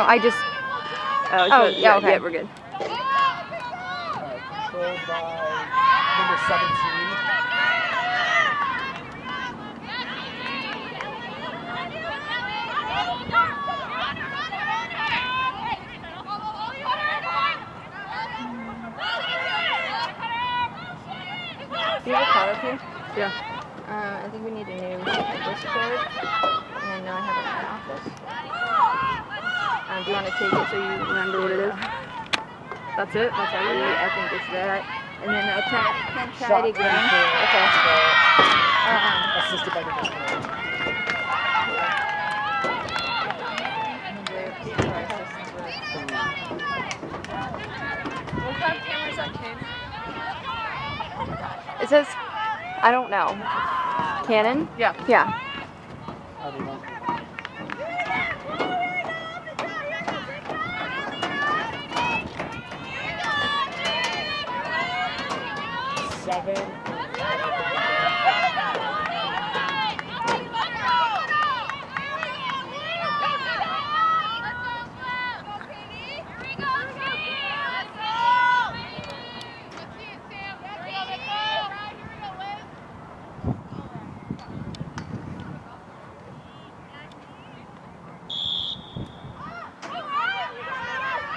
Oh, I just. Oh, yeah, okay. Yeah, we're good. Controlled by number 17. Do you have a card up here? Yeah. I think we need a new Discord. And I have it in my office. Do you want to take it so you remember what it is? That's it? That's everything? I think it's that. And then I'll try Shot it again. Okay. Okay. Assisted by the Discord. What kind of camera is that, Kane? It says, I don't know. Canon? Yeah. Yeah. How do you want? Seven.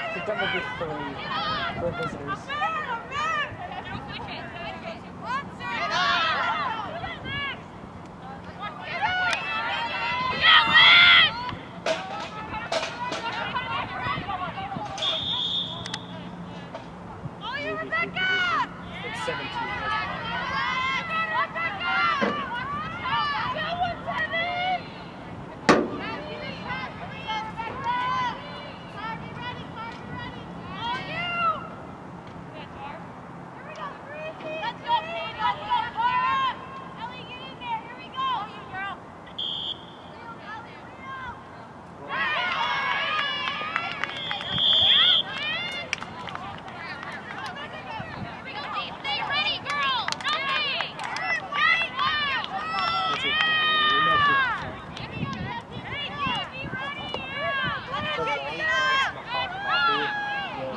I think that would be 3 for visitors. It's 17.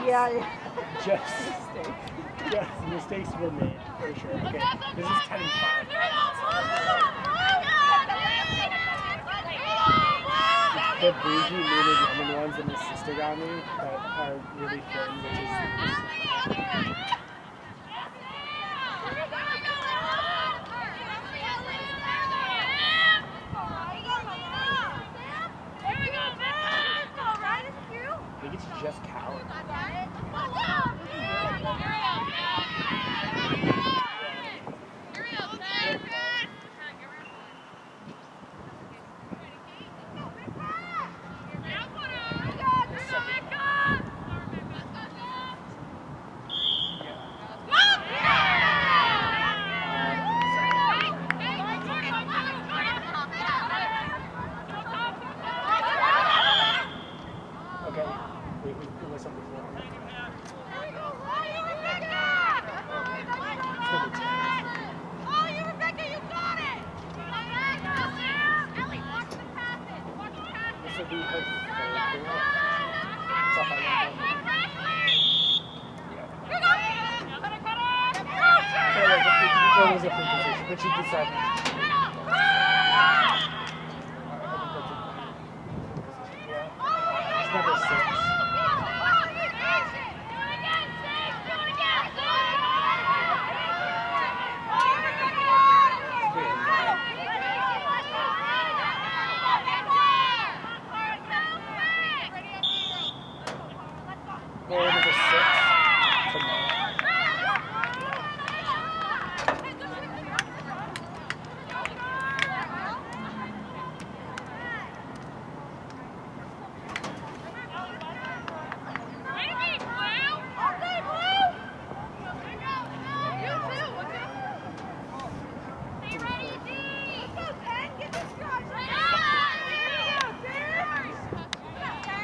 Yeah. Just mistakes were made for sure. Okay, this is 10 and 5. The bougie muted lemon ones that my sister got me that are really thin, which is. I think it's just Cal. Okay, wait, it was something before. It's number 10. This will be her third goal. It's up by 1 It was a free position, but she decided. It's number 6. Goal number 6.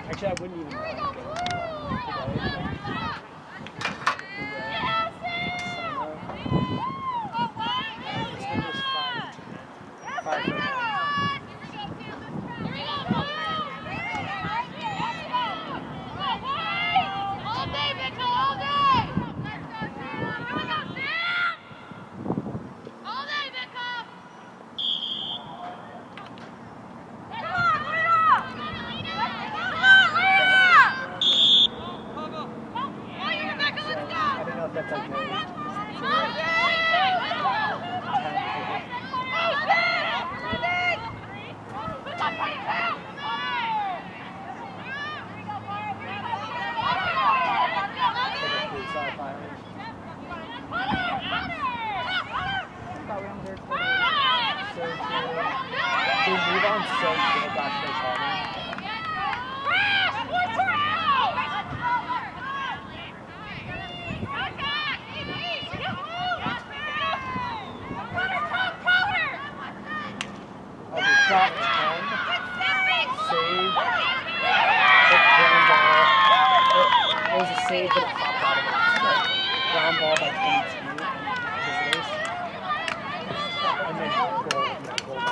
Actually, I wouldn't even mind going It's numbers 5 and 10. 5 for qualifiers. Thought we only did 4 days. So good. They move on so quick after they call me. I'll be shot 10, save, ground ball. It was a save, but it popped out of it. Ground ball by 22, visitors. And then goal, yeah, goal.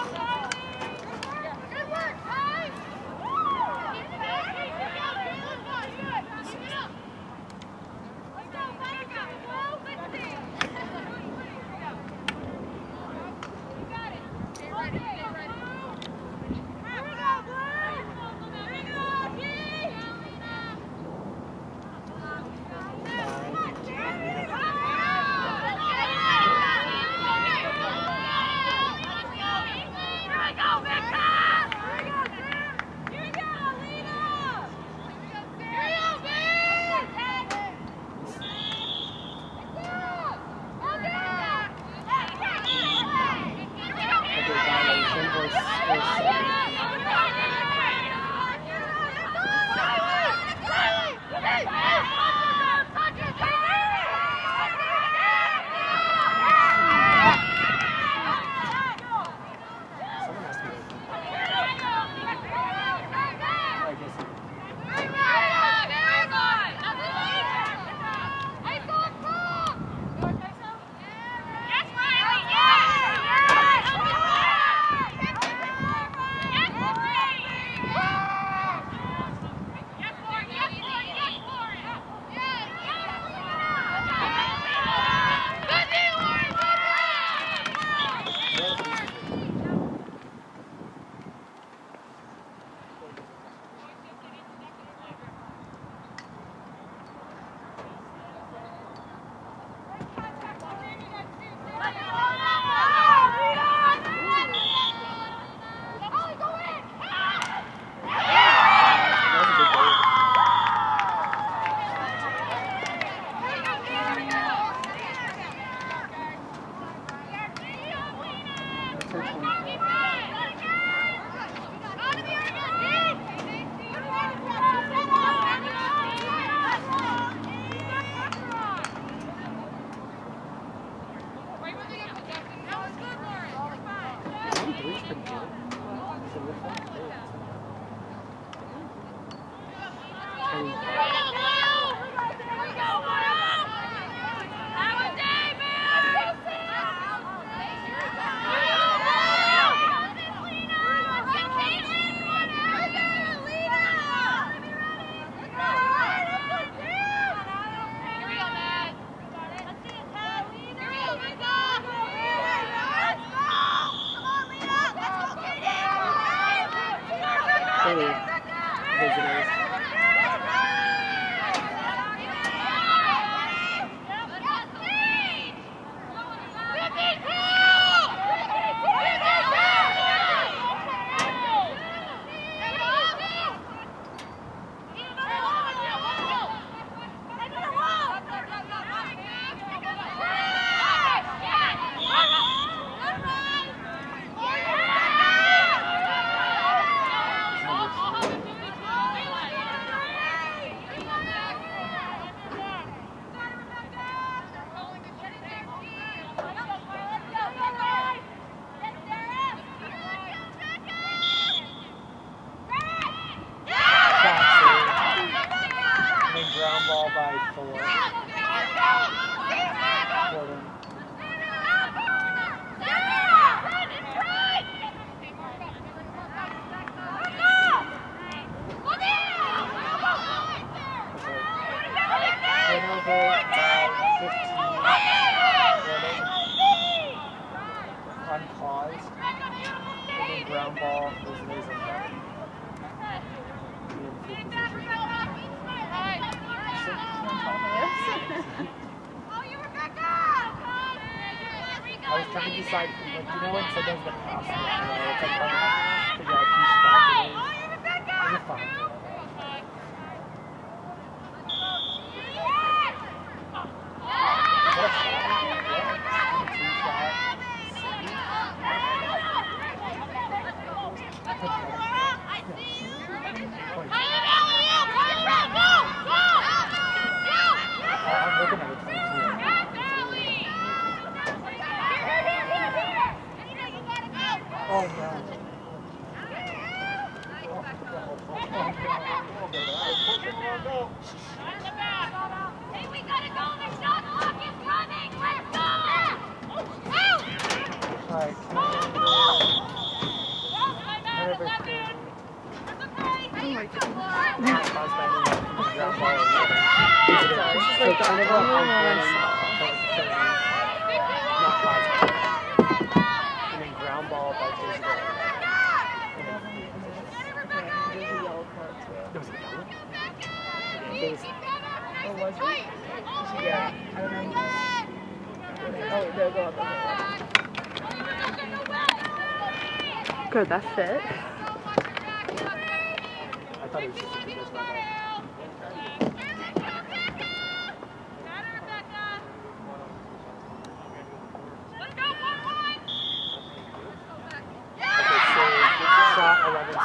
Visitors. Ground ball by 4. Jordan. Turnover by 15. Uncaused. And then ground ball visitors in there. I was trying to decide, like, you know when sometimes the pass, it's like trying to figure out whose fault it is. You're fine. Hey, we gotta go. The shot clock is running. Let's go. Alright, whatever. Oh my god. Not caused by any ground ball or anything. This is like the only one I saw. Not caused by that. And then ground ball by digital. There's a yellow card too. There was a yellow? There was Or was it? Yeah. I don't know. Oh, they'll go up. Good, that fit. I thought it was just a people's ball. Okay, so shot 11 save.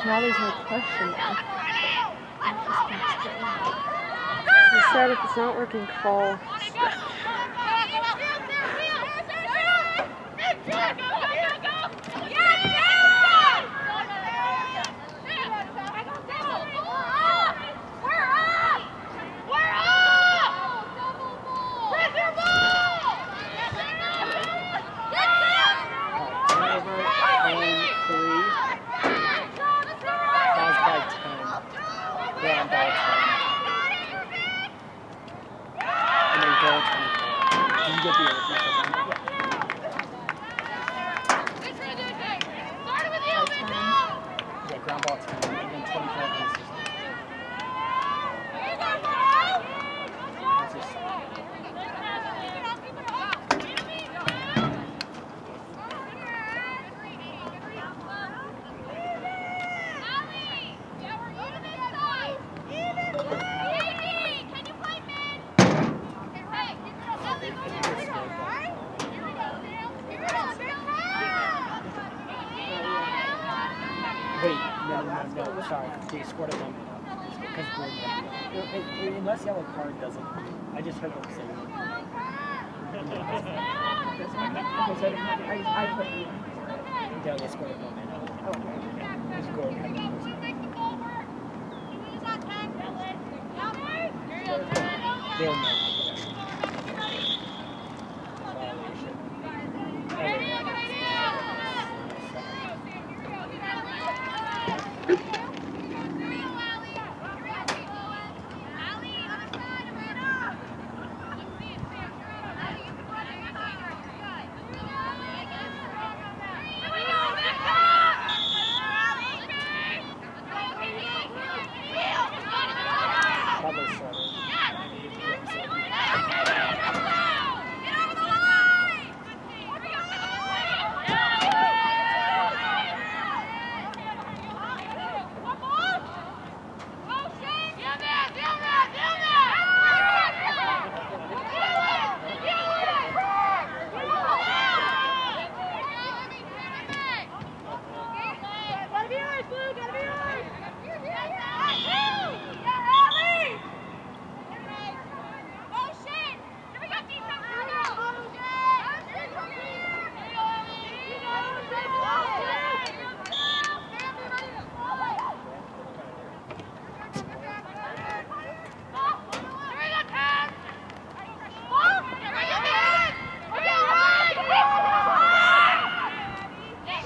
Now there's no question now. He said if it's not working, call stretch. Turnover, home 3. Caused by 10. Ground ball 10. And then goal 24. Did you get the other piece of them? Yeah, ground ball 10. And then 24 aces. That's just Wait, no. Sorry, they scored a one because unless yellow card doesn't. I just heard them say. Okay, so I put you. Yeah, they scored a one. They scored. They'll know. Probably so.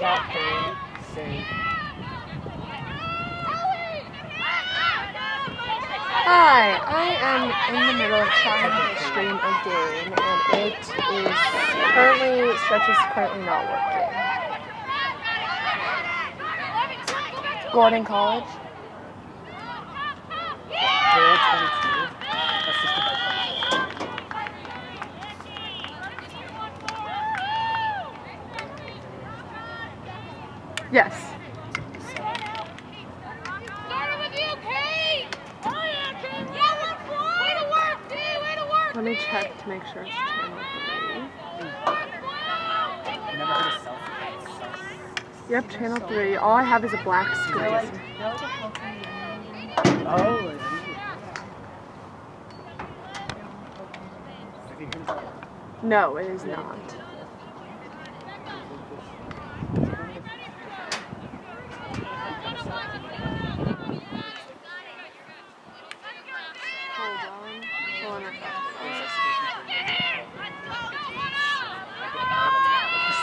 Shot 3, save. Hi, I am in the middle of trying to stream a game, and Stretch is currently not working. Gordon College. Goal 22. Assisted by 24. Yes. Let me check to make sure it's channel 3. Never heard of self. Yep, channel 3. All I have is a black screen. Oh, No, it is not. Hold on. Pulling it back up.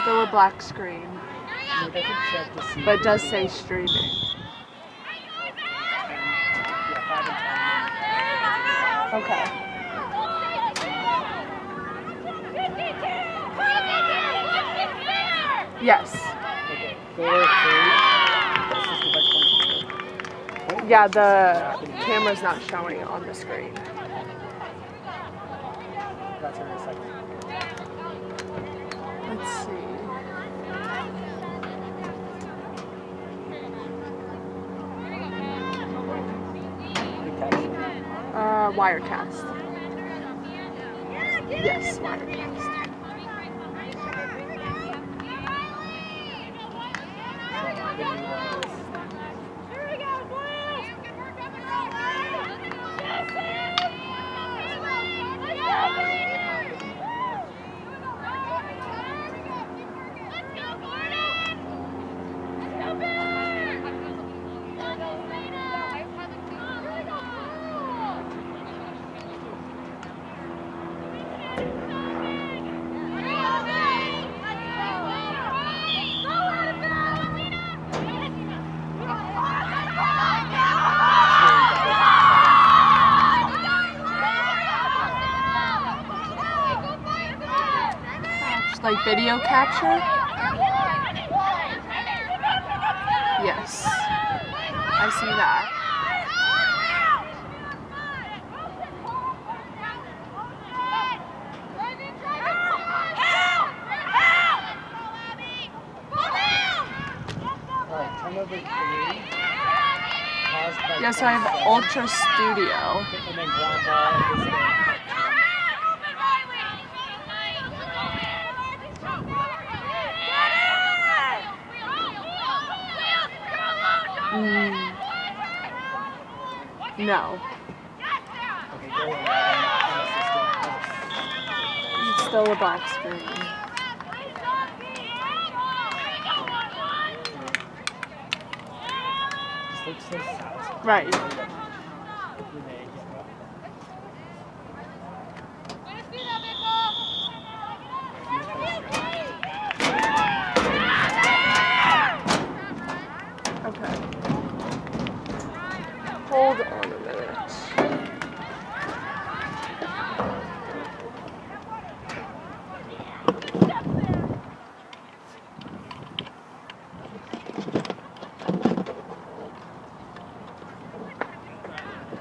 Still a black screen, Maybe I can check to see. but it does say streaming. Okay. Yes. Okay, go to 3. This is the best one. Yeah, the camera's not showing on the screen. That's in a second. Let's see. Wirecast. Yes, Wirecast. Like video capture? Yes. I see that. Alright, turnover 3. Caused by Yes, I have Ultra Studio. and then ground ball is the No. Okay, go It's still a black screen. This looks so satisfying. Right. Okay. Hold on a minute.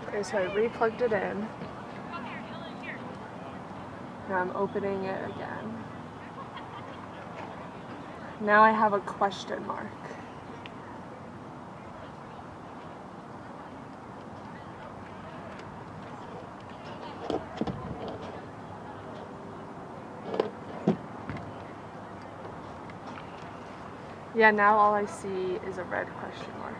Okay, so I re-plugged it in. Now I'm opening it again. Now I have a question mark. Yeah, now all I see is a red question mark.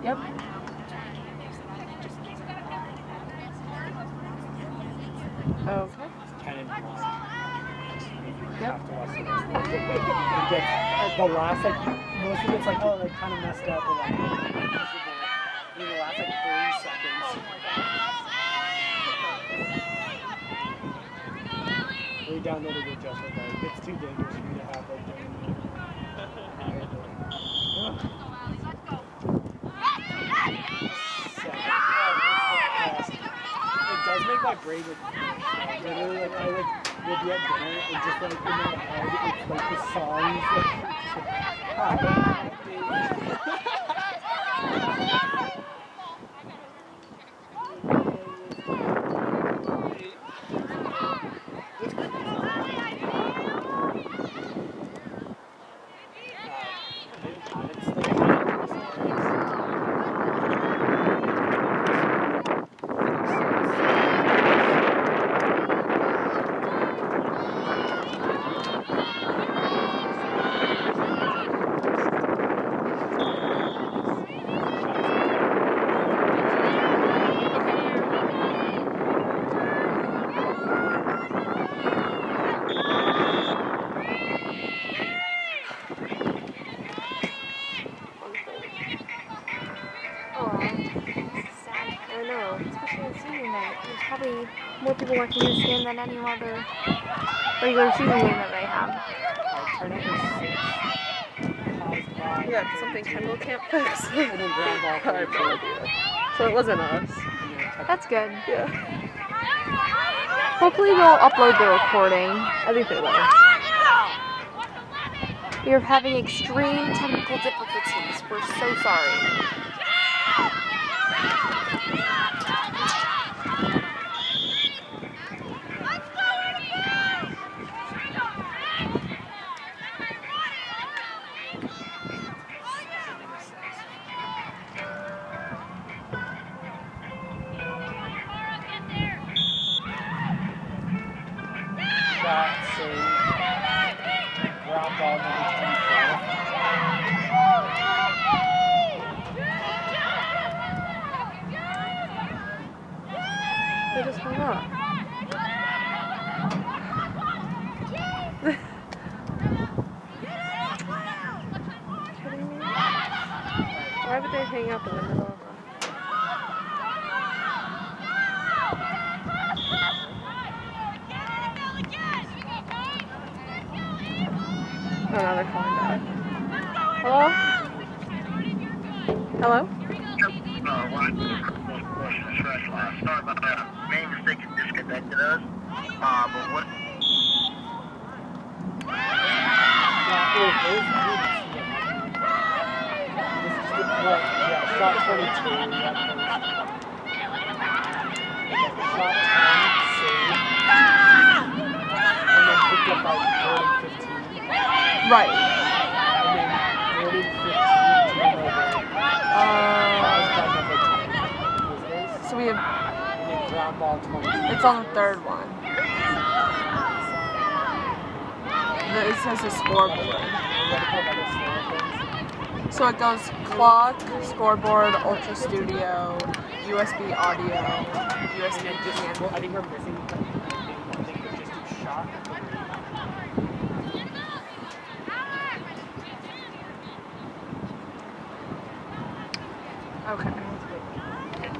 Yep. Okay. Cannon lost. Yep. Have to watch the rest of it. It gets, the last, like, most of it's like, oh, like, kind of messed up or like, miserable. In the last, like, 30 seconds. We downloaded it just for that. It's too dangerous for me to have, like, during the it does make my brain like literally like I like will be at dinner and just like in my head it's like the songs I know, especially on senior night. There's probably more people watching this game than any other regular season game that they have. Yeah, something Kendall can't fix. and then ground ball I have no idea. So it wasn't us. That's good. Yeah. Hopefully they'll upload the recording. I think they will. We are having extreme technical difficulties. We're so sorry. Shot, save, ground ball number 24. They just hung up. Kidding me? Why would they hang up in the middle of Oh, now they're calling back. Hello? Hello? Sorry about that. Main mistake disconnected us. But what? Shot 22. Shot 10, save. And then picked up by Jordan 15. Right. And then Jordan 15 So we have, and then ground ball 22. it's on the third one. It says the scoreboard. So it goes clock, scoreboard, Ultra Studio, USB audio, USB And just, hand. well, I think we're missing one thing, but just do shot. Okay.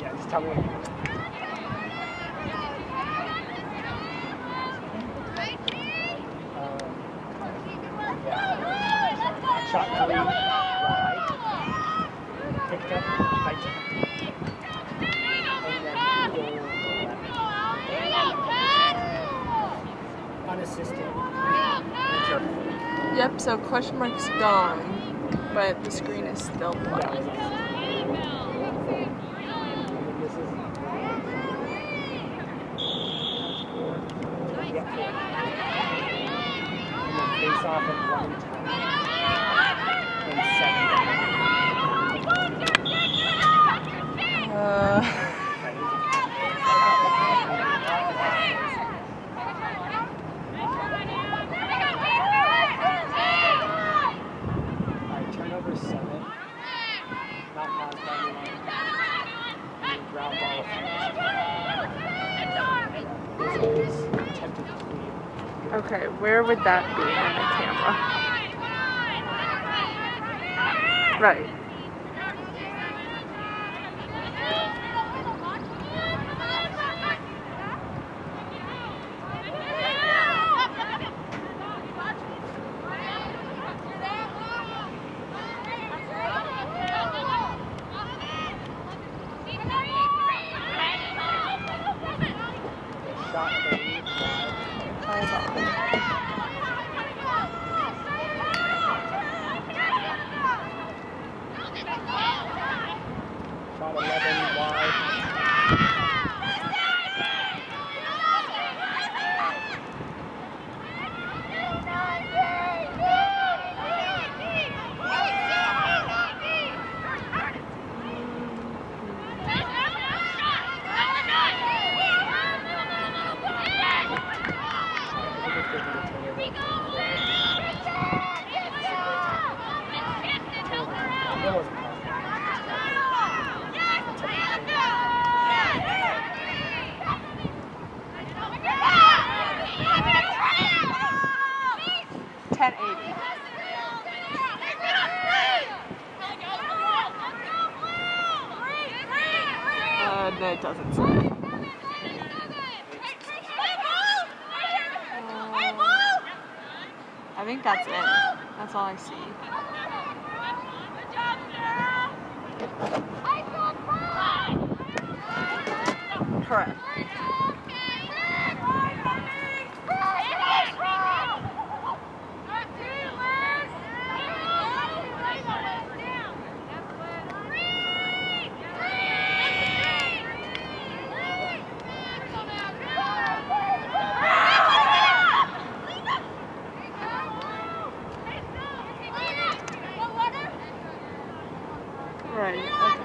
Yeah, just tell me what you want. Shot 3, wide. Picked up by 2. And then goal 11. Unassisted. Yep, so question mark's gone, but the screen is still Yeah, black. it was unassisted. And then face off at 1 and 10. And 7. Alright, turnover 7. Not non-friendly. is attempted clean. Okay, where would that be on the camera? Right. Shot made wide. Hold on. Shot 11 wide. That wasn't No, it doesn't say. I think that's it. That's all I see. Correct. Right, okay.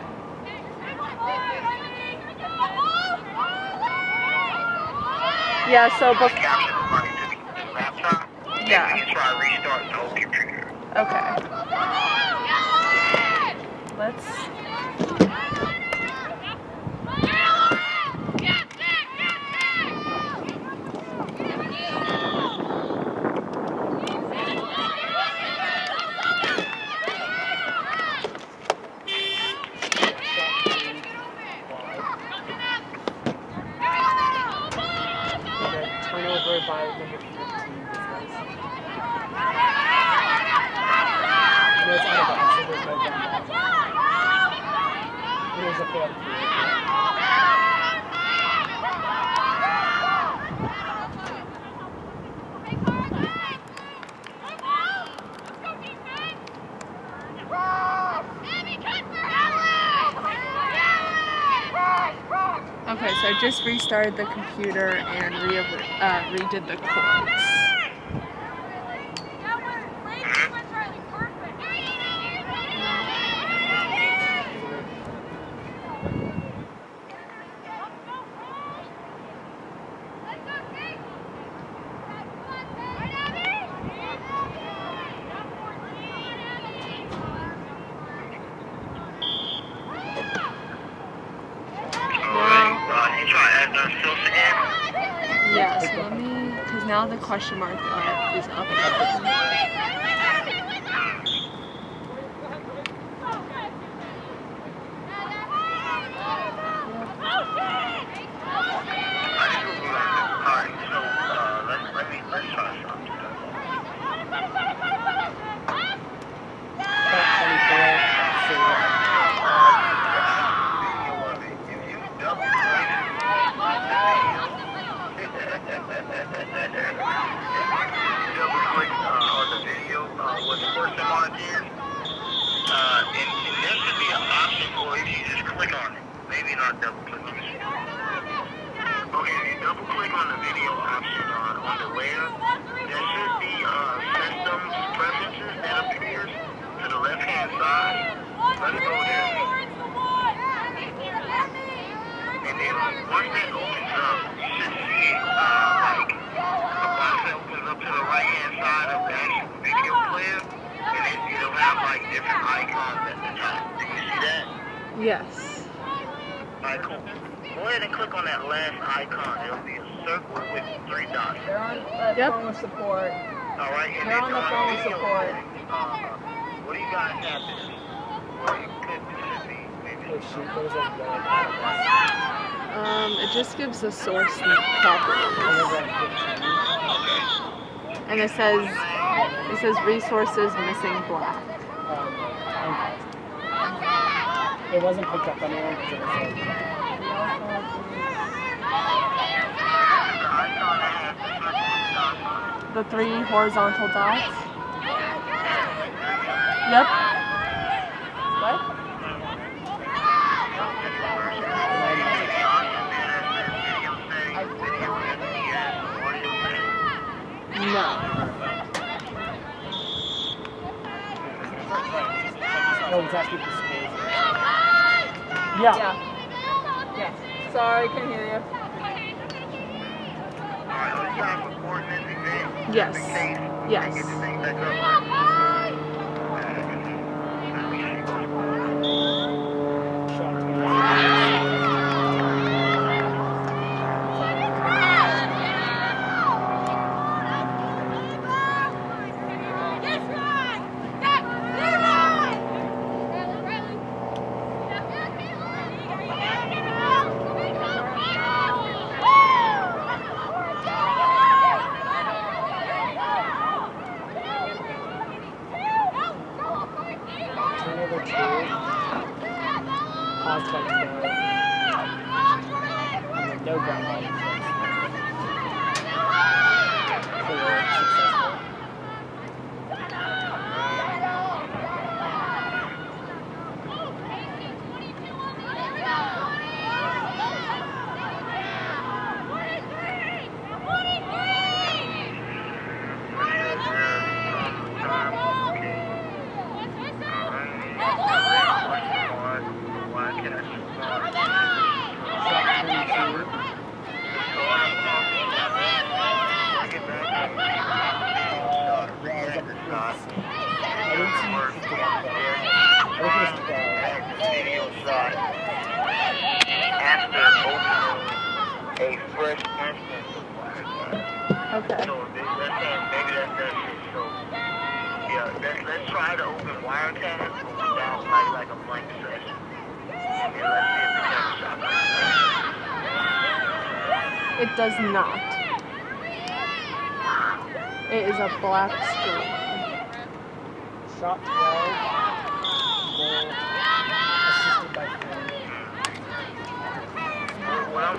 Yeah, so Capture the money to the laptop. Yeah. And we can try restarting the whole computer. Okay. Let's. Turnover by number 15. No, it's out of bounds, so there's no ground ball. There's a failed play. Okay, so I just restarted the computer and redid the chords. You try to add those fills again? Yeah, so let me, because now the question mark is up. Alright, so let's try something. About 24. So, double-click on the video, what the person mark is, and there should be an option, or if you just click on it, maybe not double-click on it. Okay, if you double-click on the video option on the web, there should be system preferences that appears to the left-hand side. Let's go there. And then once that opens up, you should see like a box that opens up to the right-hand side of the actual video player, and then it'll have like different icons at the top. Do you see that? Yes. Alright, cool. Go ahead and click on that last icon. It'll be a circle with 3 dots. They're on the Yep. phone with support. All right, and They're then on the phone with video support. settings, what do you guys have there? Well, it could be maybe. Oh shoot, there was like one. It just gives a source There properties. was like 15. And it says resources missing black. Time passed. It wasn't picked up anywhere because it was like. The icon that has the circle with dots on it. The 3 horizontal dots. Yep. What? No. Oh, it's asking for scores. Yeah. Yeah. Yes. Sorry, couldn't hear you. Yes. Yes. Turnover 2. Pause by no. And then no ground ball. 4 successful. A fresh instance of Wirecast. Okay. So maybe that's that shit. So yeah, let's try to open Wirecast without like a blank session. And let's see if the camera shot like It does not. It is a black screen. Shot 12. Goal. Assisted by 4. Well,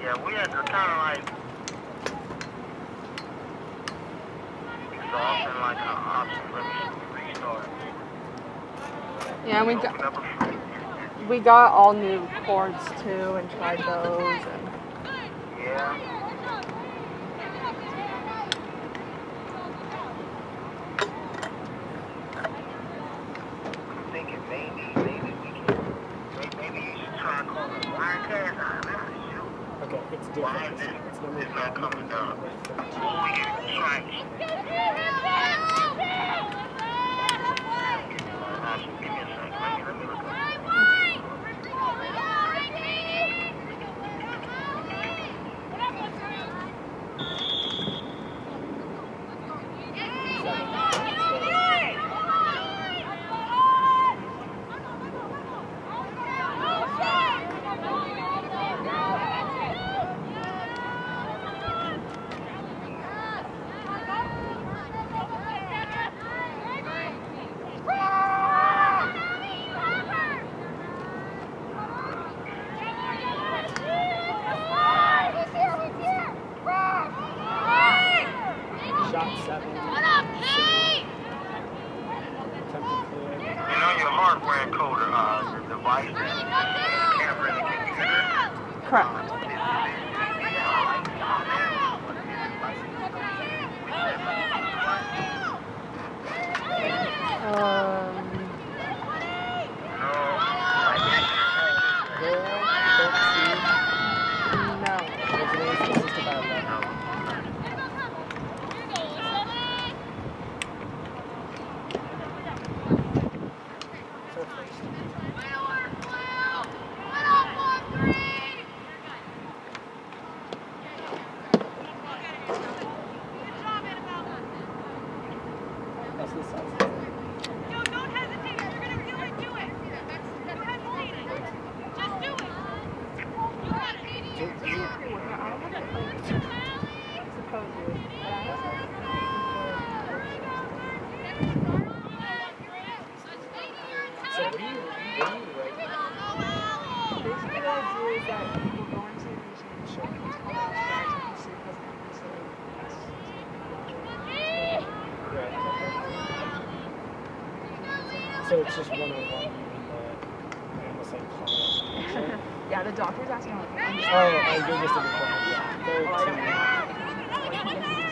yeah, we had to kind of like exhausting like an option. Let me restart. Yeah, Open up a we got all new chords too and tried those and yeah. I'm thinking maybe we can. Maybe you should try calling Wirecast. Okay, it's Why different. is it? It's number It's not coming down. number 13. Well, we can try it. Give me a second. Let me look up. Shot 7. Attempted clear. You know your hardware encoder, the device that camera in the computer. correct. Goal 13. No. Originally assisted by 11. So first. So it's just one-on-one and almost like call. Yeah, the doctor's asking like, I'm just Oh, you're just in the corner. Yeah. They're oh, I don't two. know. Like, he gets these.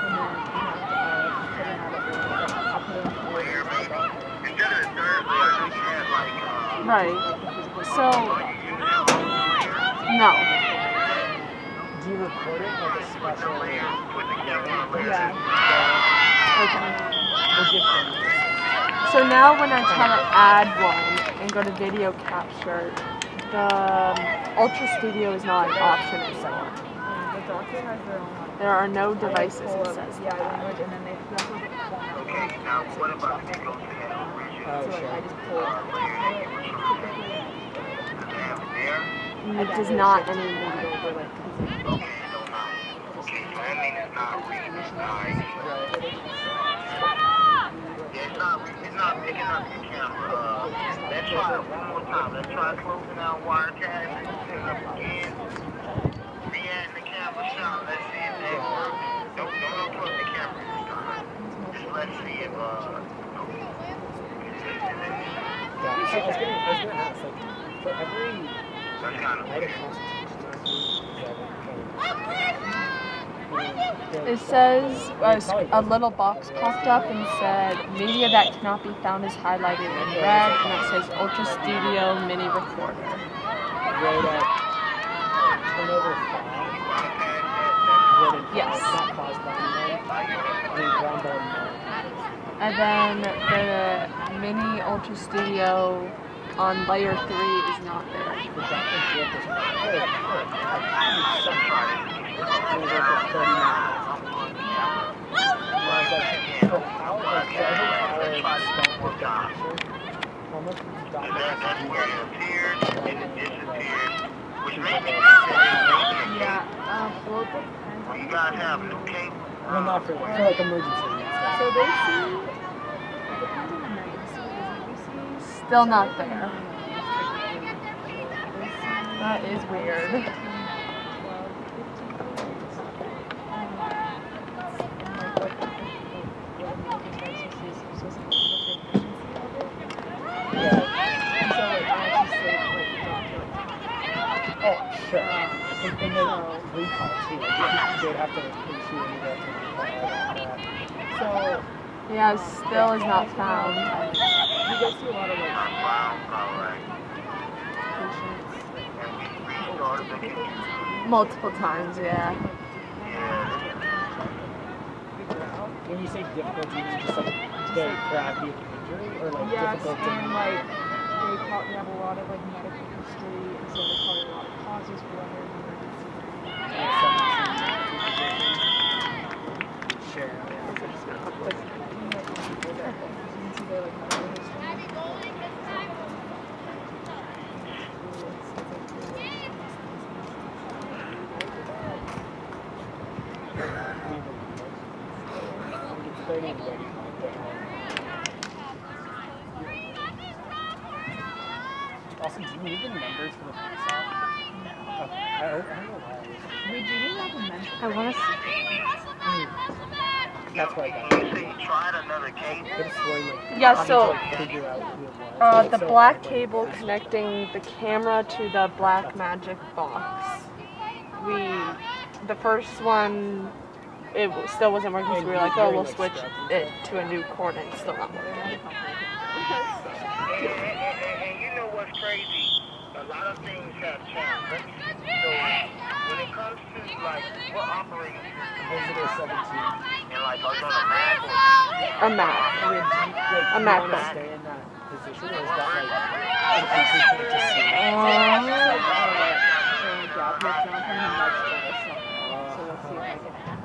And then you have to put it out of the I'll put it on the Where order. maybe instead of the third layer, you had like Right. Like the physical So, no. Do you record it like a special layer? put the camera on a layer. Yeah. Okay. We'll get them. So now when I try to add one and go to video capture, the Ultra Studio is not an option anymore. The doctor has their own like, There are no I like devices pull it up, says. yeah, language, and then they have to look at the format. Okay, now what about if you go to that original Oh, So like I sure. just pull it. Typically, tab there? It does not anymore. Okay, so now, okay, so that means it's not reading this nice. Yeah, it's not picking up your camera. Let's try it one more time. Let's try closing out wiretap and opening up again. Re-adding the camera shot. Let's see if that works. Don't unplug the camera this time. Just let's see if Yeah. So I was gonna ask, like, for every that's kind of night of weird. consultation, It says a little box popped up and said media that cannot be found is highlighted in red, and it says Ultra Studio Mini Recorder. wrote up turnover 5. Yes. Not caused by anyone. The ground ball no. And then the Mini Ultra Studio on layer 3 is not there. The doctor drip is That's where it appeared and it disappeared, which makes me think yeah, well, it depends. well, you guys have new cable. well, not for like emergency stuff. So they see, it depends on the night. You see, Still not there. That is weird. Oh, sure. And they recall too. They'd have to issue any recall. So, Yeah, still is not found. you guys see a lot of like Alright. patients. And we restarted the computer. Multiple times, yeah. When you say difficult, you mean just like the gravity of the injury, or like Yes, difficult and like they probably have a lot of like medical history, and so they probably have a lot of causes for when they're in emergency. Sure. But you know, people that you can see their like medical history. Austin, do you need the numbers for the pass out? No. Okay. I don't know why. We do need like a mental. I want to see. That's why I got You it. say you tried another cable? Could have sworn like, Yeah, I need so, to, like, figure out who it was. The So, black like, cable connecting the camera to the Black Magic box. The first one, it still wasn't working, so we were like, oh, we'll switch it to a new cord, and it's still not working. And you know what's crazy? A lot of things have changed. Let me see. So when it comes to like what operating system Visitor 17. and like are you on a Mac or A Mac. I mean, do you, like, A do you Mac want to book. stay in that position, or is that like an entry point to see? So yeah, Pip Johnson he likes to listen. So let's see if I can.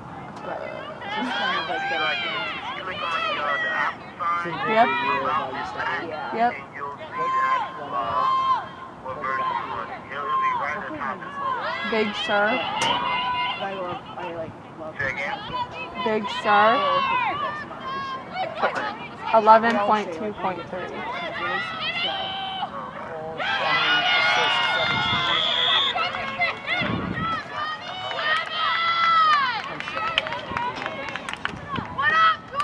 But just kind of like get like it. click on the Apple sign Yep. Yeah. Yep. and you'll see the actual what version you're running. It'll be right at the top. Big Sur. I like love. Say again? Big Sur. 11.2.3. What up?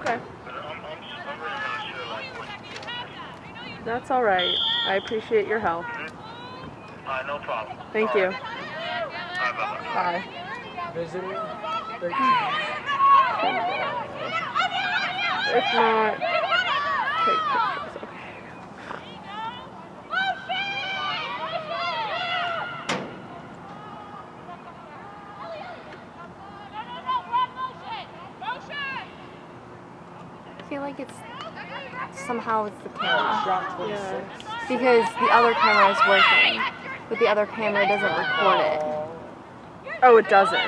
Okay. I'm really not sure like what you do. That's all right. I appreciate your help. Alright, no problem. Thank you. Alright, bye-bye. Bye. Visiting 13. If not, take pictures. Okay. I feel like it's somehow it's the camera Shot 26. Yeah. because the other camera is working, but the other camera doesn't record it. Oh, it doesn't.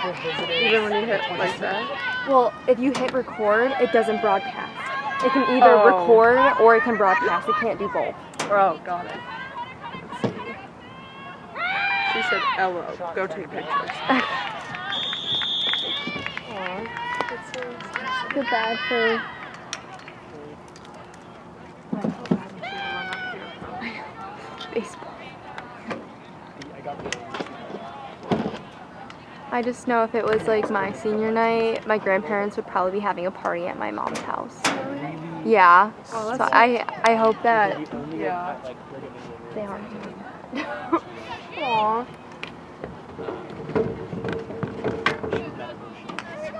For visitors. Even when you hit like that. Well, if you hit record, it doesn't broadcast. It can either Oh. record or it can broadcast. It can't do both. Oh, got it. Let's see. She said, "Hello, go take pictures." Aw, feel bad for. Baseball. I got the I just know if it was like my senior night, my grandparents would probably be having a party at my mom's house. Yeah. Oh, So that's I hope that the only Yeah. at, like, Brigham and Women's. they aren't doing that. Aw.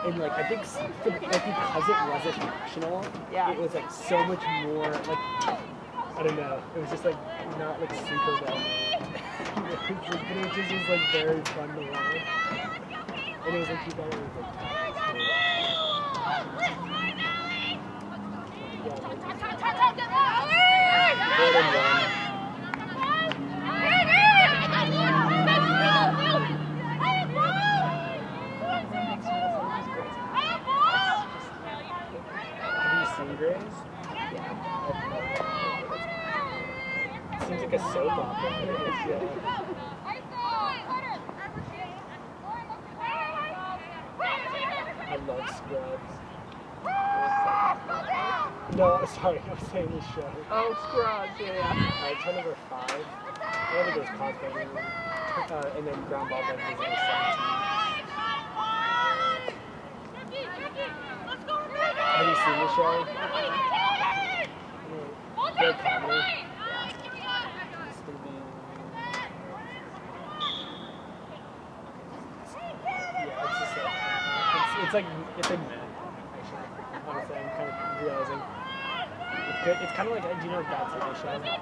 And like I think like because it wasn't national, Yeah. it was like so much more like I don't know. It was just like not like super well made. But it was just like very fun to watch. And it was like you thought it was like Jordan won. Have you seen Grace? Yeah. It seems like a soap opera. Yeah. I love Scrubs. No, sorry, I was saying the show. Oh, Scrubs, yeah. Alright, turn number 5. I don't think it was Cosplay anymore. And then Ground Ball Bunch was number 17. Have you seen the show? Good comedy. It's gonna be. Yeah, it's just like. It's like meh, actually. Honestly, I'm kind of realizing. It's good. It's kind of like, do you know That 70 Show? Yeah.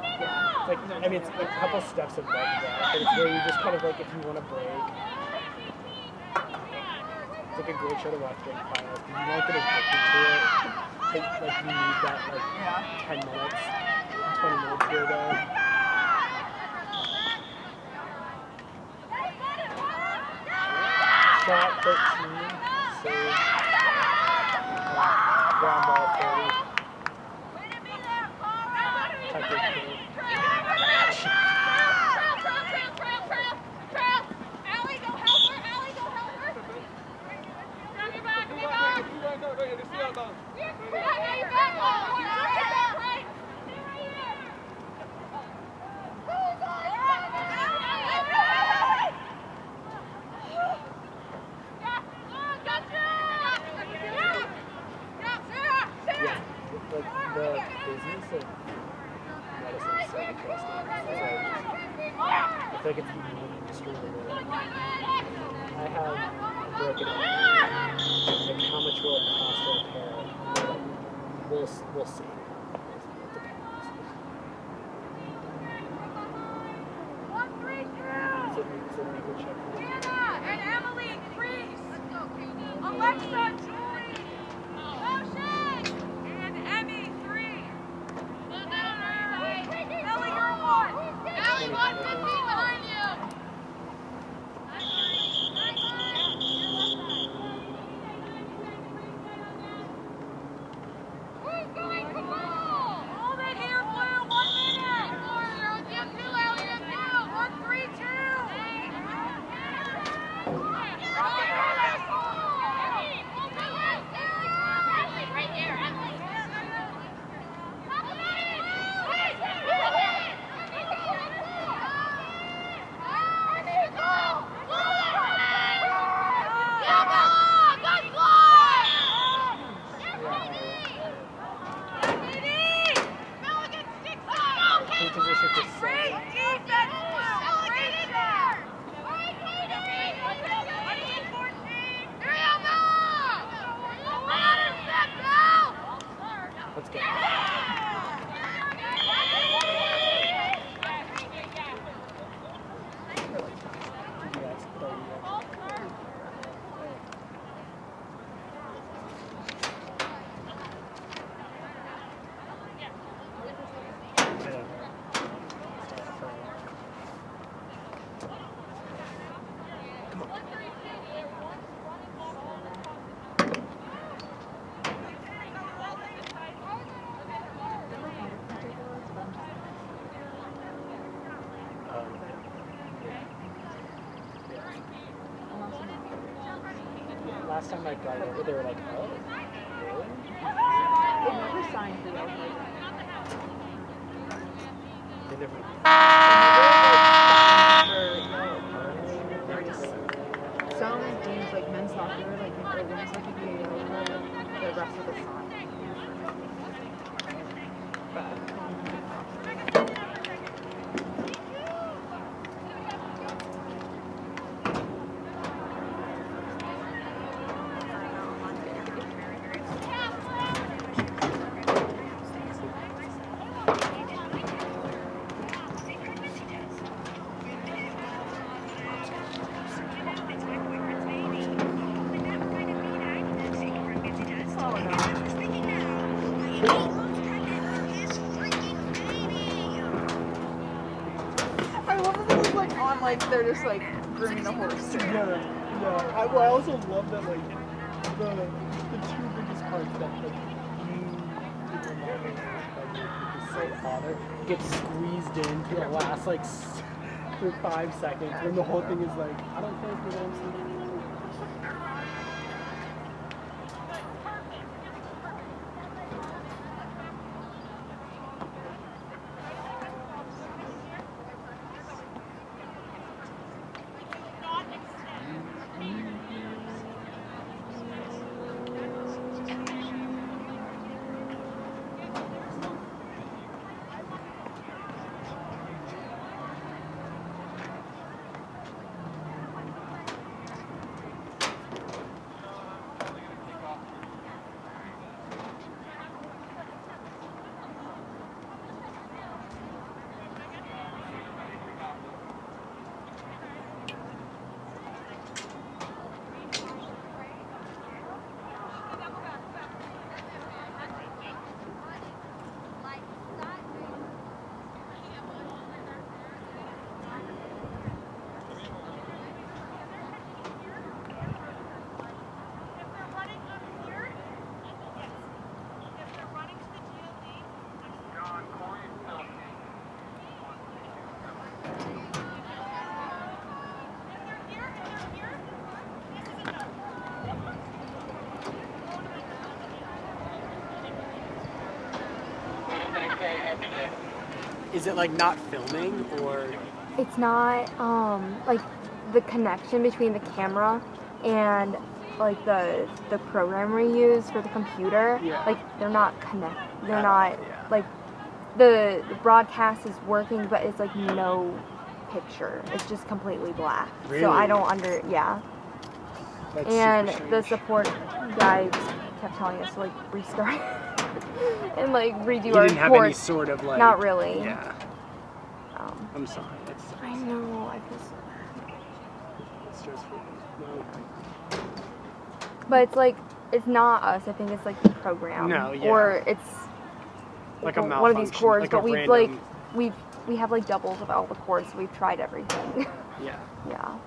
It's like, I mean, it's a couple steps above that, but it's where you just kind of like, if you want to break. It's like a great show to watch during finals because you won't get addicted to it. Like you need that like 10 minutes, 20 minutes here or there. Shot 13, save. Ground ball 30. Tucker kill. Yeah, like the business of medicine is so interesting. I feel like it's the main industry of the world. I have broken up like how much will it cost to repair it. We'll see. It depends. So we go check. And Emily, Reese. Alexa, Julie. Motion. And Emmy, 3. Ellie, you're 1. Ellie, 1, 15 behind you. Who's going? Come on. last time I brought it over, they were like, oh, really? They never signed the yellow card. They never. Some games like men's soccer, like or women's soccer, you get a yellow card, the rest of the time. I love that this is like on like they're just like grooming the horse. Yeah. I also love that like the two biggest parts that like so father gets squeezed in for the last like for 5 seconds when the whole thing is like I don't care if you don't see me. Is it like not filming or? It's not like the connection between the camera and like the program we use for the computer. Yeah. Like they're not They're not like the broadcast is working, but it's like no picture. It's just completely black. Really? So I don't yeah. That's And super the strange. support guy kept telling us to like restart and like redo You our didn't have any reports. sort of like. Not really. Yeah. I'm sorry. I know. I feel so It's stressful. No. But it's like, it's not us. I think it's like the program. No, yeah. Or it's Like a one of these malfunction, cords. like But a we've random- like we have like doubles of all the cords. So we've tried everything. Yeah. Yeah.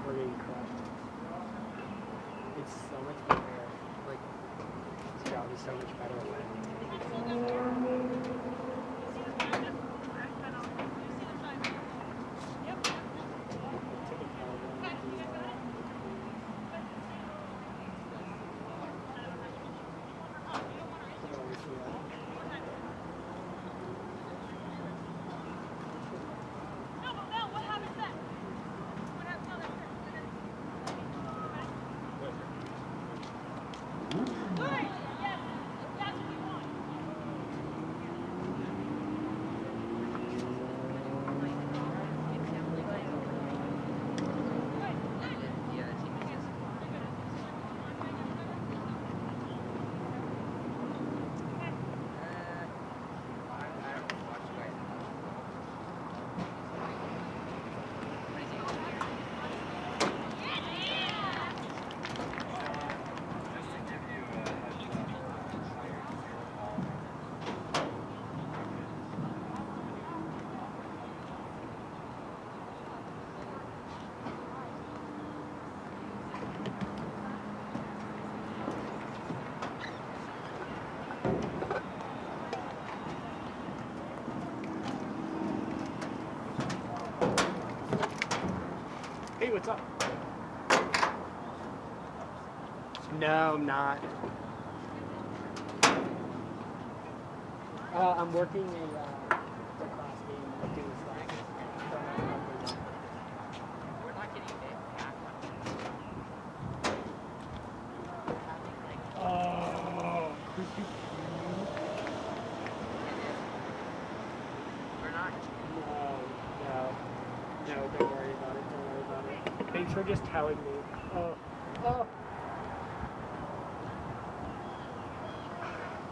We're getting crushed. It's so much better. Like, this job is so much better when. What happened? What's up? No, I'm not. I'm working a class game doing Slack. Oh, Krispy Kreme. Or not? No, don't worry about it. Don't worry about it. Thanks for just telling me. Oh.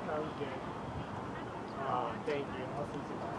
That was good. Oh, thank you. I'll see you tomorrow.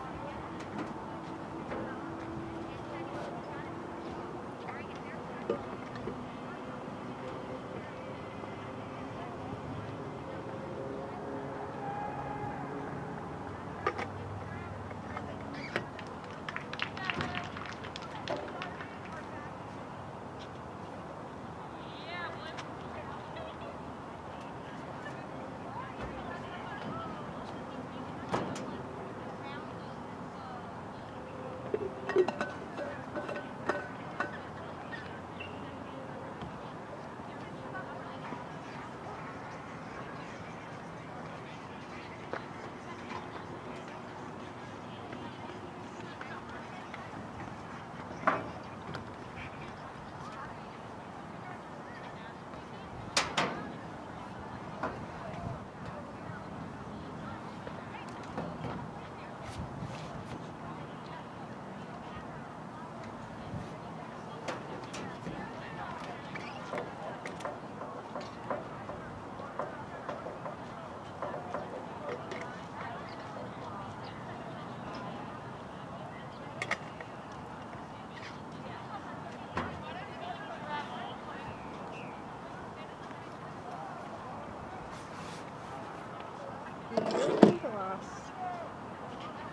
Literally the last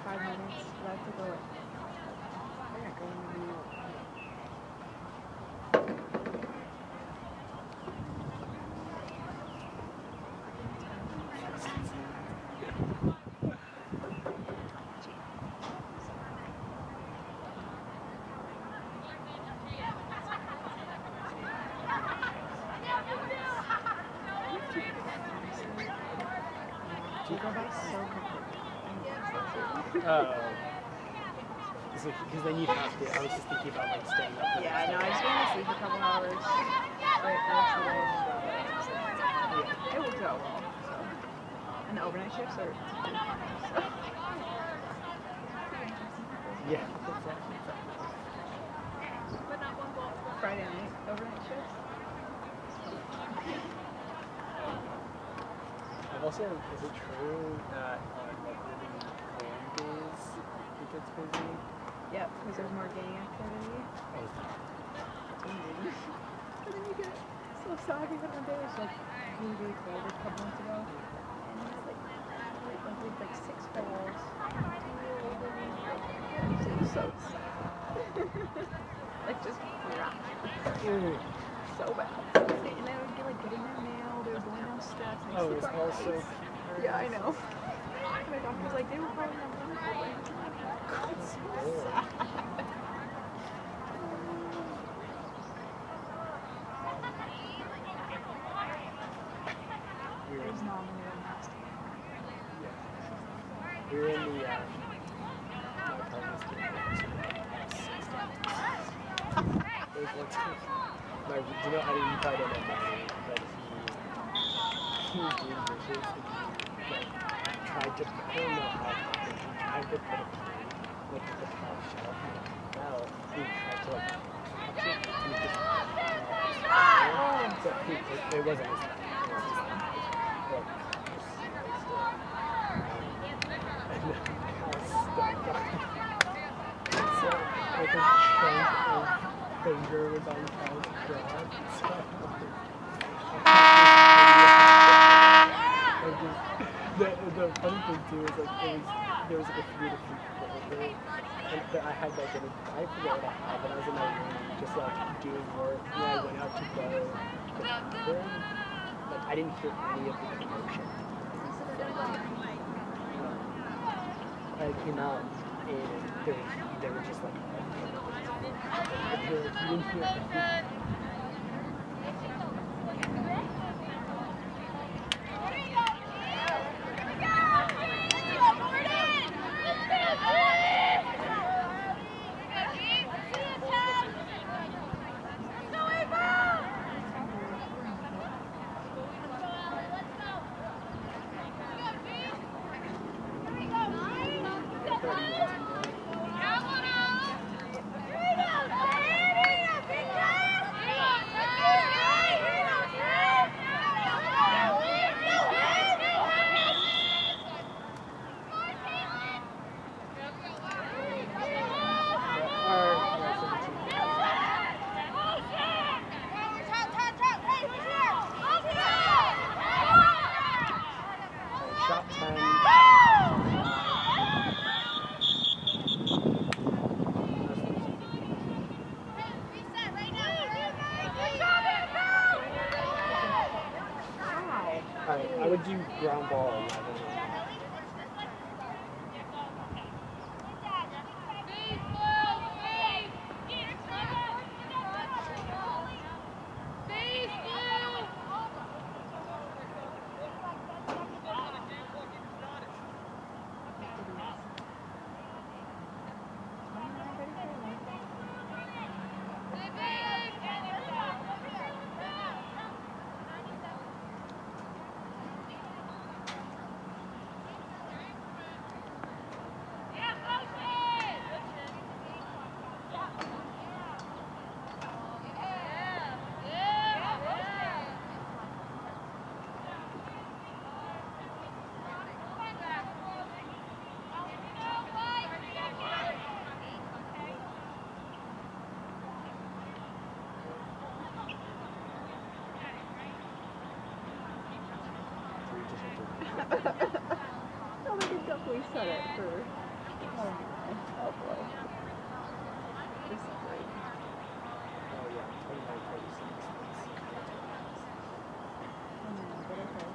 5 minutes left to go. Because then you have to. I was just thinking about like staying up. Yeah, no, I just want to sleep a couple hours. Right, it worked out well. So. And the overnight shifts are so. Yeah. Friday night overnight shifts. I've also, is it true that on like really warm days it gets busy? Yep, because there's more gang activity. Oh, But then you get so sad because one day it was like really cold a couple months ago. And it was like 6 falls. It was so sad. Like just crap. So bad. And they would be like getting their mail, they were going down steps. And oh, it's all so yeah, I know. My doctor was like, they were calling them wonderful. It's so sad. There's not many of them last year. We were in the, my apartment's there's one time, do you know, you probably don't know Manny, but he was doing dishes and he, like, tried to, I don't know how it happened, he tried to put a plate, like, at the top shelf, and it fell, and he tried to, like, touch it, and it just so it wasn't his fault. It was just, like, and then Cal stepped on it. So, like, a chunk of finger was on Cal's jaw. So, the funny thing too is like there was like a 3 to 3 folder, and I had like I forget what I had, but I was in my room just like doing work, and I went out to go to the bathroom. Like I didn't hear any of the commotion. I came out and they were just like You didn't hear it. Shot 10. Alright, I would do ground ball 11. Oh, they could definitely set it for. Oh boy. This is great. Oh yeah, 29, 36. But okay.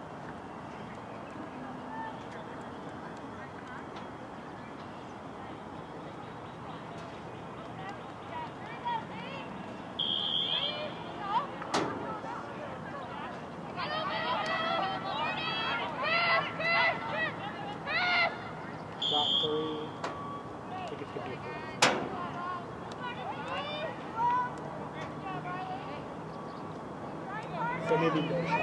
Shot 3. I think it's going to be a 4. So maybe no shot.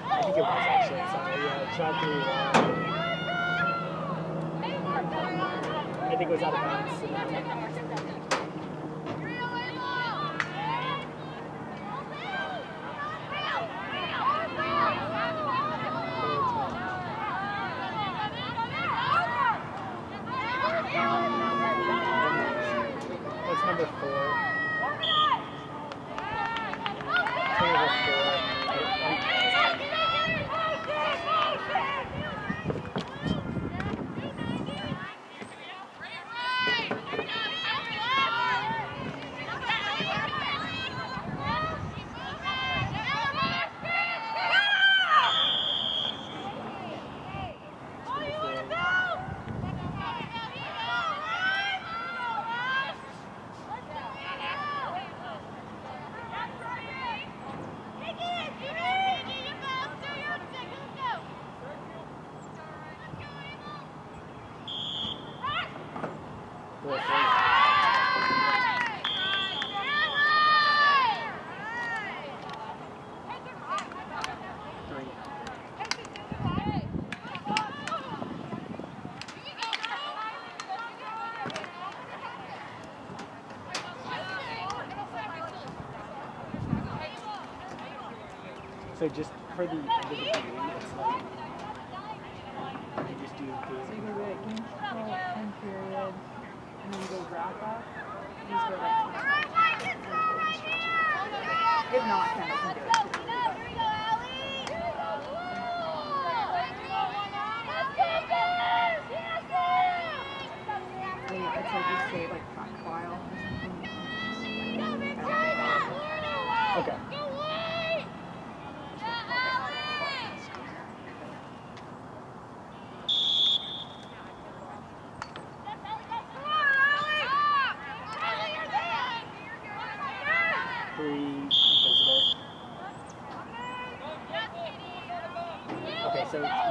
I think it was actually. Sorry, yeah, shot 3. I think it was out of bounds. So that's number 4. Number 4. So just for the end of the game, it's like you just do So you game. go like game control, end period, and then you go wrap up. You just go like if not, Kendall can do it too. Yeah, it's like you say like front file or something. Okay.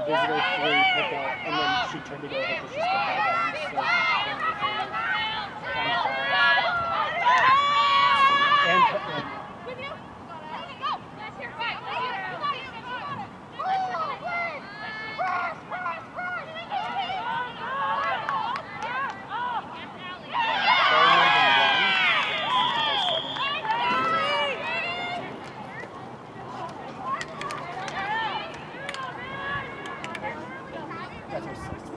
visitor 3 pickup, and then she turned it over because she stepped out of bounds. So, and that's her sixth.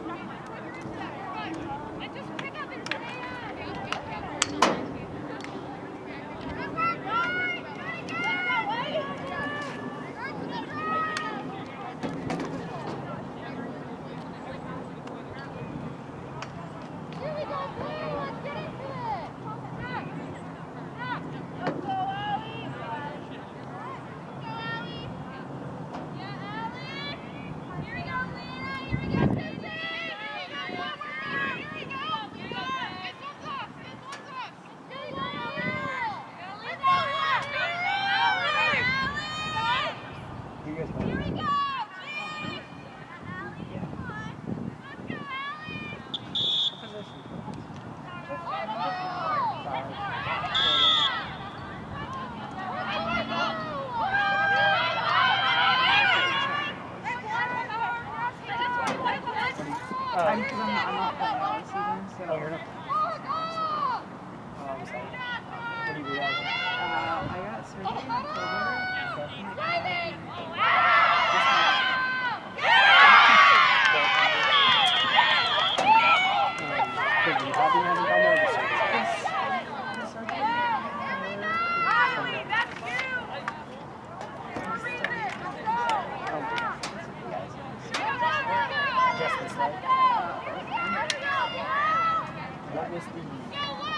You guys know. I'm not playing all season, so. Oh, you're not. I'm sorry. What do you realize? I got surgery in October. The rehabbing hasn't done that, or the surgery? The surgery. Just this leg? What was the...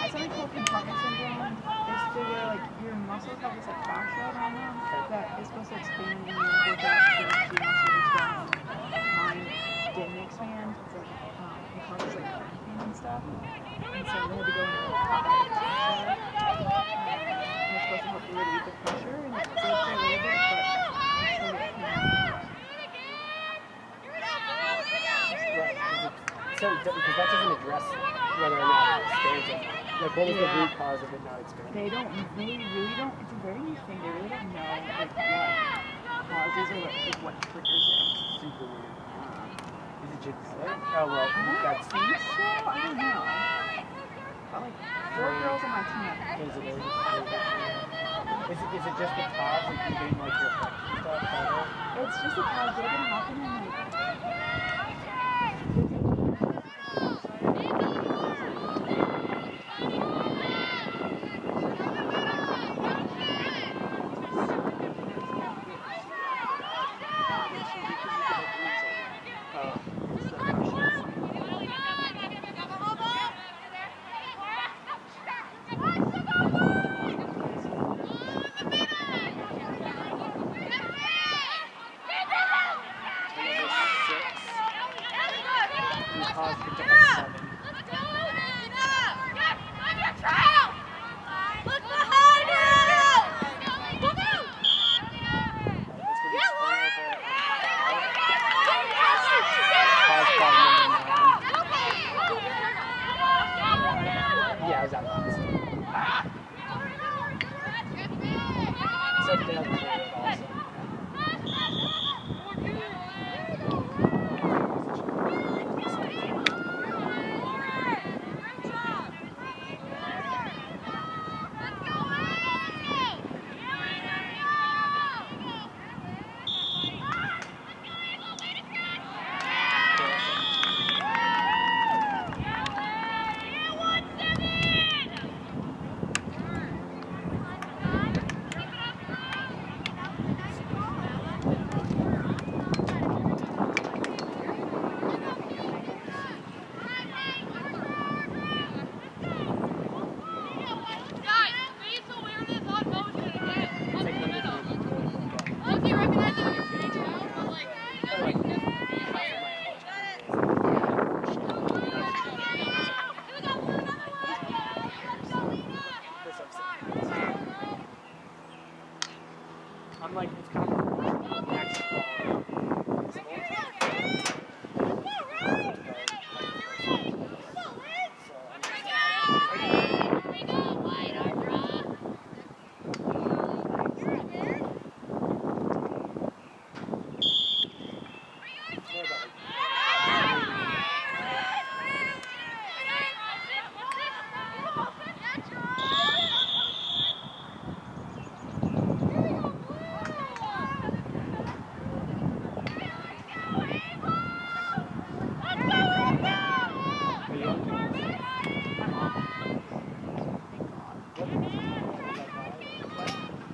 It's something called compartment syndrome. Basically, where like your muscles have this like fascia around them that is supposed to expand and you work out the muscles expand. Mine didn't expand. It's like it causes like cramping and stuff. And so they had to go into like hot fascia. And it's supposed to help relieve the pressure, and it did for a little bit, but it's still get pain. So, because that doesn't address whether or not it expands or not. Like, what was the root cause of it not expanding? They really don't, it's a very new thing, they really don't know, like, what causes or what triggers it. Super weird. Is it genetic? Oh, well, I don't that's... think so, I don't know. But, like, 4 girls on my team. Is it just the cause of you getting, like, your infection stuff? It's just a cause, they've been happening, like,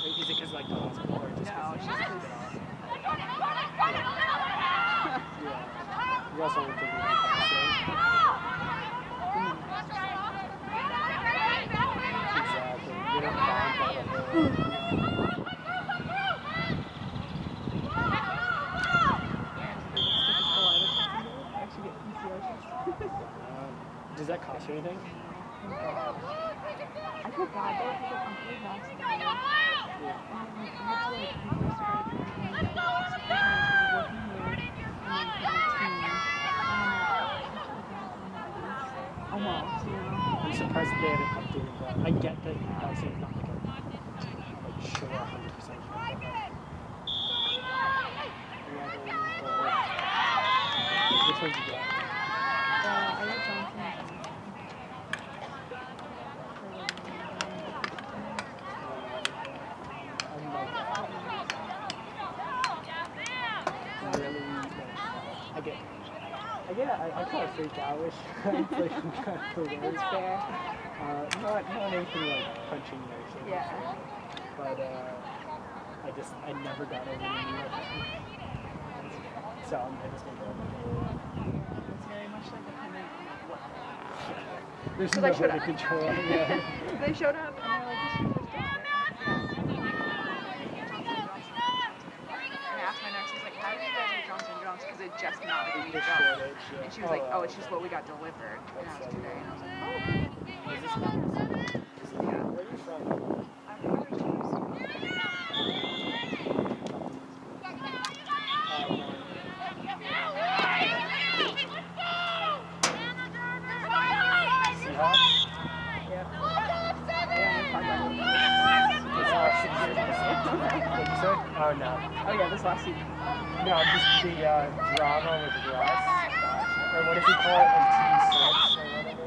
Is it because like the hospital or just No, it's just 'cause- You also want to do that. Exactly. You're not bound by the whole. Actually get PCR tests. Does that cost you anything? I feel bad though because like, I'm fully vaccinated. And then like, I had to like register everything and get like working here and then for my team. Almost, you know. I'm surprised that they haven't updated that. I get that obviously it's not like sure 100%. Which one's you got? I got Johnson and Johnson. I'm like, really, like, I kind of freak out-ish. It's like, the words fair. Not anything like punching or Yeah. but I never got over the knee. So I just went over. It's very much like dependent on what. There's So no they way showed to up. control it. Yeah. They showed up and they're like, this is your And I asked my nurse, I was like, how do you guys get Johnson & Johnson? Because it just came out like a week The ago. shortage, yeah. And she was like, oh, it's just what we got delivered. And I was today. And I was like, oh. Is this Yeah. where are you from? I'm from Chiefs. Seahawks? Yeah. Oh no. Oh yeah, this last week. No, just the drama with Russ. Or what does he call it? Like T6 or whatever?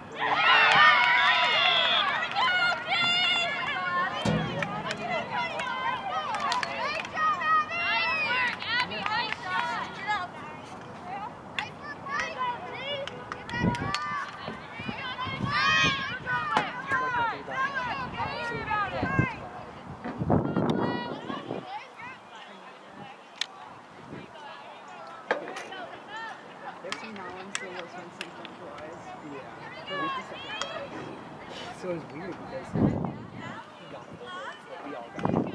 Here we go, Abby. Placement. There's some non-singles and some boys. So it was weird because he got COVID. Like, we all got COVID.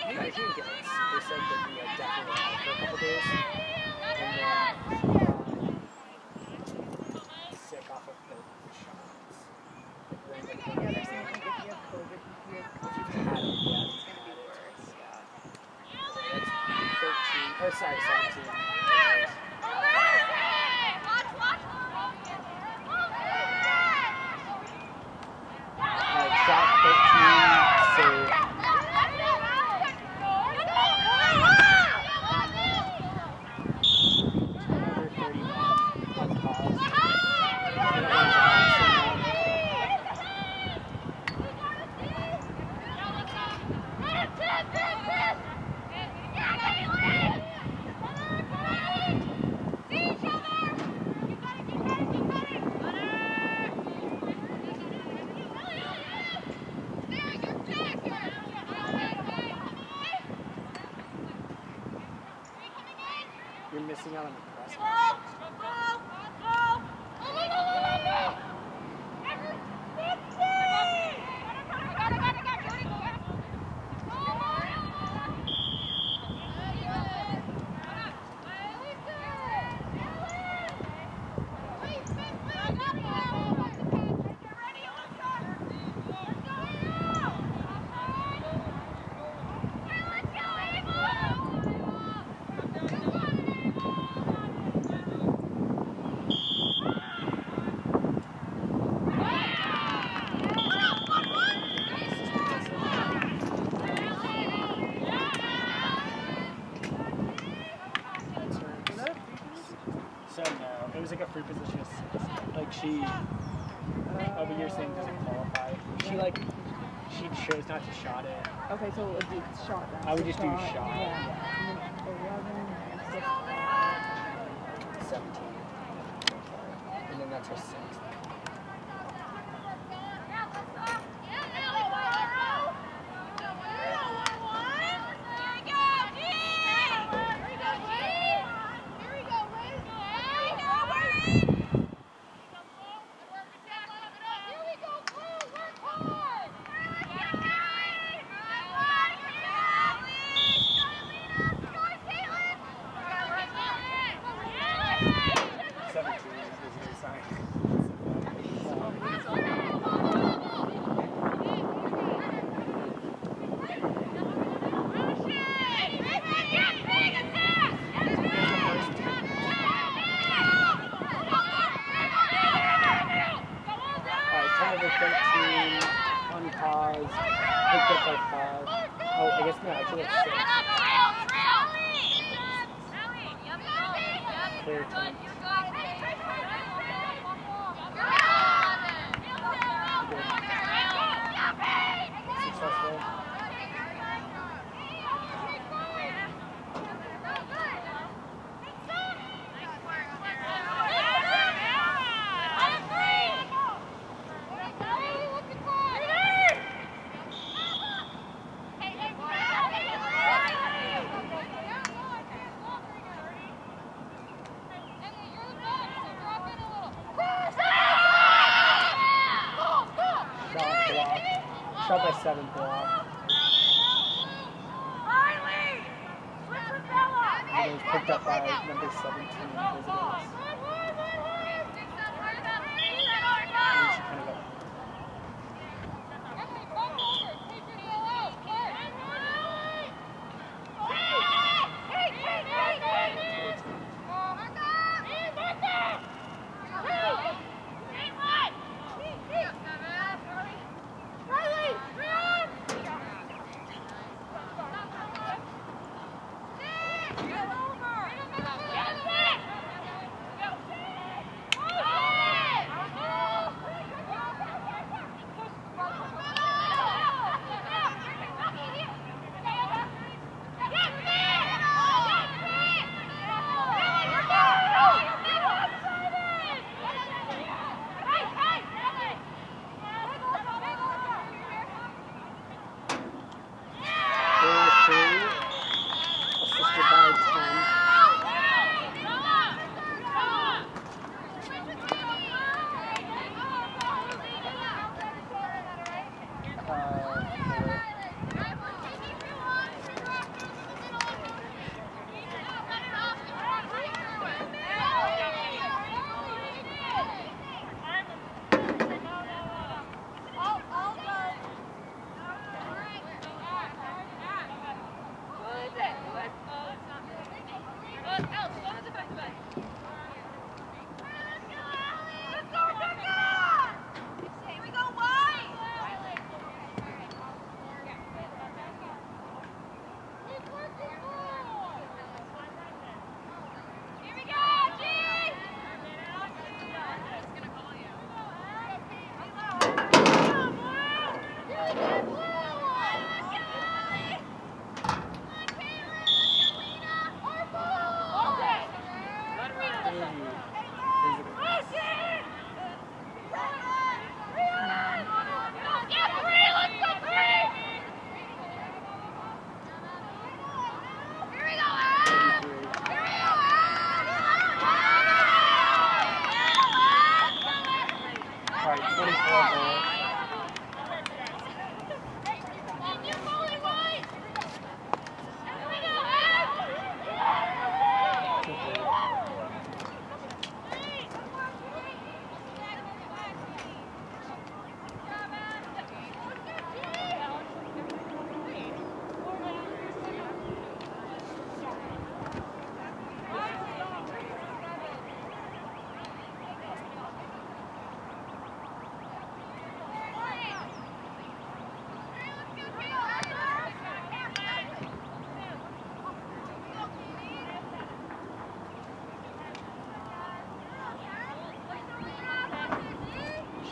He didn't get like super sick, but he like definitely went out for a couple days. And then sick off of the shots. Like, Yeah, they're saying like if you have COVID, if you have COVID, it's gonna be worse. Yeah. That's 13, or sorry, 17. Shot 13, save. Over 30 on calls. missing out on the press. So no, it was like a free position assist. Like she, over here saying doesn't qualify. She chose not to shot it. Okay, so we'll do shot then. I would So just do shot. Yeah. 11, 17. And then that's her 6th. Picked up by 5. Oh, I guess no, actually that's 6. Clear 10. Successful. Shot by 7 block. And it was picked up by number 17 visitors. And she kind of got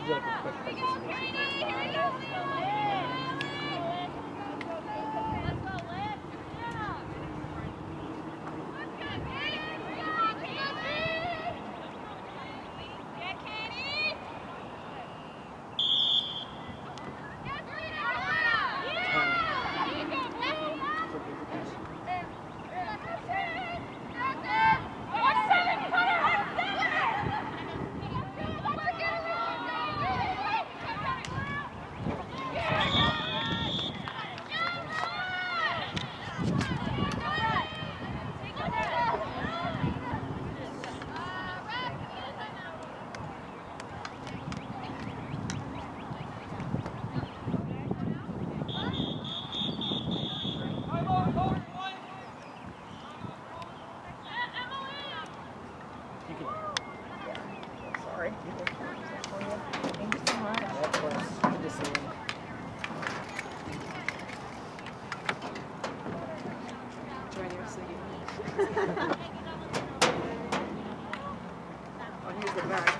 do like a quick participation for 5. Sorry. Thank you so much. Yeah, of course. Good to see you. Enjoy the rest of the game. Oh, here's the back.